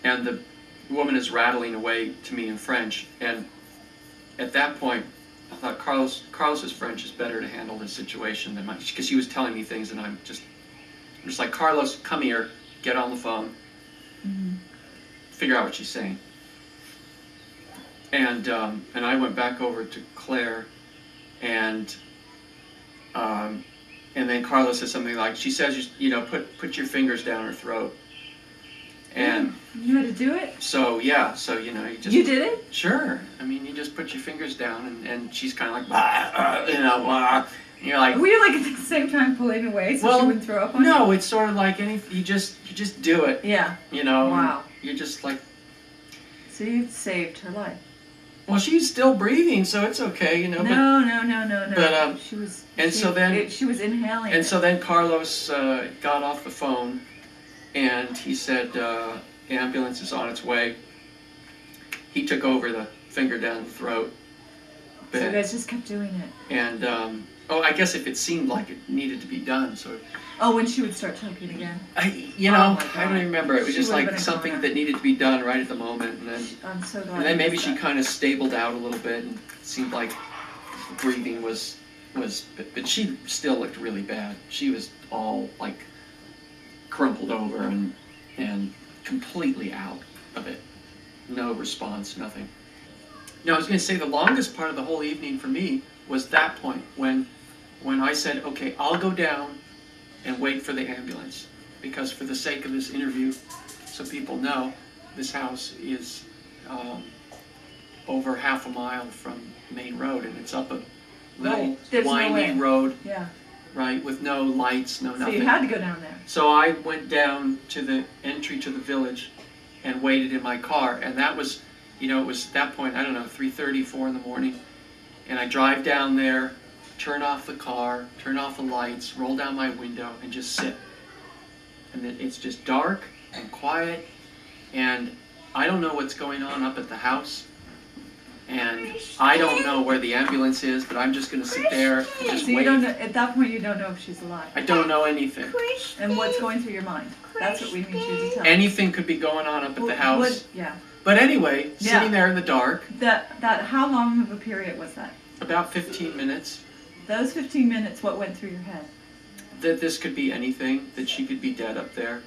and the woman is rattling away to me in French, and at that point, I thought Carlos's French is better to handle this situation than mine, because she was telling me things, and I'm just like, Carlos, come here, get on the phone, figure out what she's saying. And I went back over to Claire, and then Carlos said something like, she says, put your fingers down her throat. And you had to do it? So yeah, so you just... You did it? Sure. I mean, you just put your fingers down, and she's kind of like, bah, and you're like... Were you like at the same time pulling away so she wouldn't throw up on you? No, it's sort of like you just do it. Yeah. Wow. You're just like... So you saved her life. Well, she's still breathing, so it's okay, No. But she was inhaling. And so then Carlos got off the phone, and he said, the ambulance is on its way. He took over the finger down the throat. So you guys just kept doing it. And I guess if it seemed like it needed to be done, so. Oh, when she would start choking again. I don't remember. It was just like something that needed to be done right at the moment, and then. I'm so glad. And then maybe she kind of stabled out a little bit, and it seemed like breathing was, but she still looked really bad. She was all like crumpled over and completely out of it. No response, nothing. Now I was going to say the longest part of the whole evening for me was that point when I said, okay, I'll go down and wait for the ambulance, because for the sake of this interview, so people know, this house is over half a mile from Main Road, and it's up a little windy road, right, with no lights, no nothing. So you had to go down there. So I went down to the entry to the village and waited in my car, and that was, it was at that point, I don't know, 3:30, 4 in the morning, and I drive down there, turn off the car, turn off the lights, roll down my window, and just sit. And then it's just dark and quiet, and I don't know what's going on up at the house, and I don't know where the ambulance is, but I'm just going to sit there and just wait. At that point, you don't know if she's alive. I don't know anything. And what's going through your mind? That's what we need you to tell. Anything could be going on up at the house. Yeah. But anyway, sitting there in the dark. How long of a period was that? About 15 minutes. Those 15 minutes, what went through your head? That this could be anything, that she could be dead up there,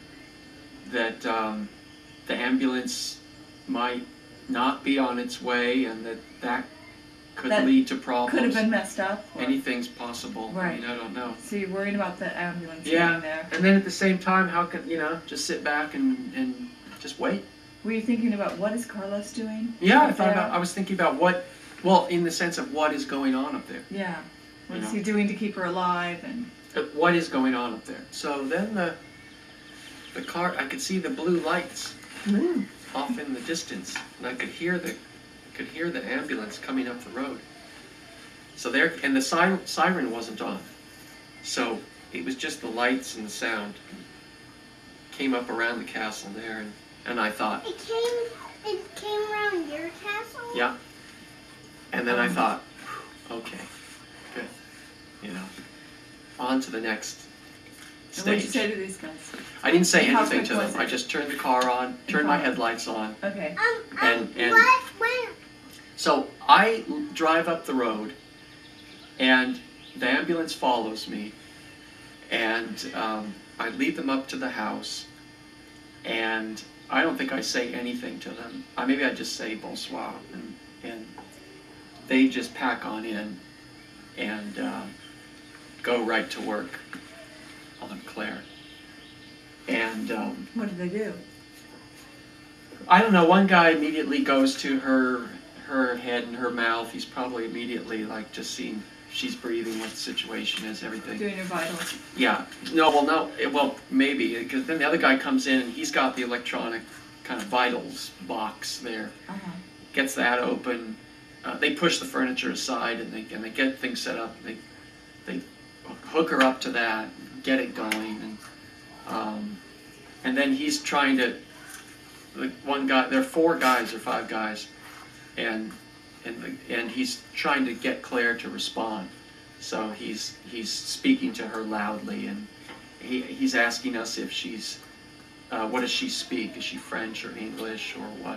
that the ambulance might not be on its way, and that could lead to problems. Could have been messed up. Anything's possible. Right. I mean, I don't know. So you're worried about the ambulance getting there. And then at the same time, how could, just sit back and just wait. Were you thinking about what is Carlos doing? Yeah, I was thinking about in the sense of what is going on up there. Yeah. What is he doing to keep her alive? And what is going on up there? So then the car, I could see the blue lights off in the distance, and I could hear the ambulance coming up the road. So there, and the siren wasn't on, so it was just the lights and the sound came up around the castle there, and I thought it came around your castle? Yeah. And then I thought, okay, good. On to the next stage. And what did you say to these guys? I didn't say anything to them. I just turned the car on, turned my headlights on. Okay. And so I drive up the road, and the ambulance follows me, and I lead them up to the house, and I don't think I say anything to them. Maybe I just say bonsoir, and they just pack on in and go right to work on Claire. And what did they do? I don't know. One guy immediately goes to her head and her mouth. He's probably immediately like just seeing she's breathing, what the situation is, everything. Doing her vitals. Yeah. Well, maybe, because then the other guy comes in and he's got the electronic kind of vitals box there. Gets that open. They push the furniture aside and they get things set up. They hook her up to that, get it going, and then he's trying to. One guy, there are 4 guys or 5 guys, and he's trying to get Claire to respond. So he's speaking to her loudly, and he's asking us if she's What does she speak? Is she French or English or what?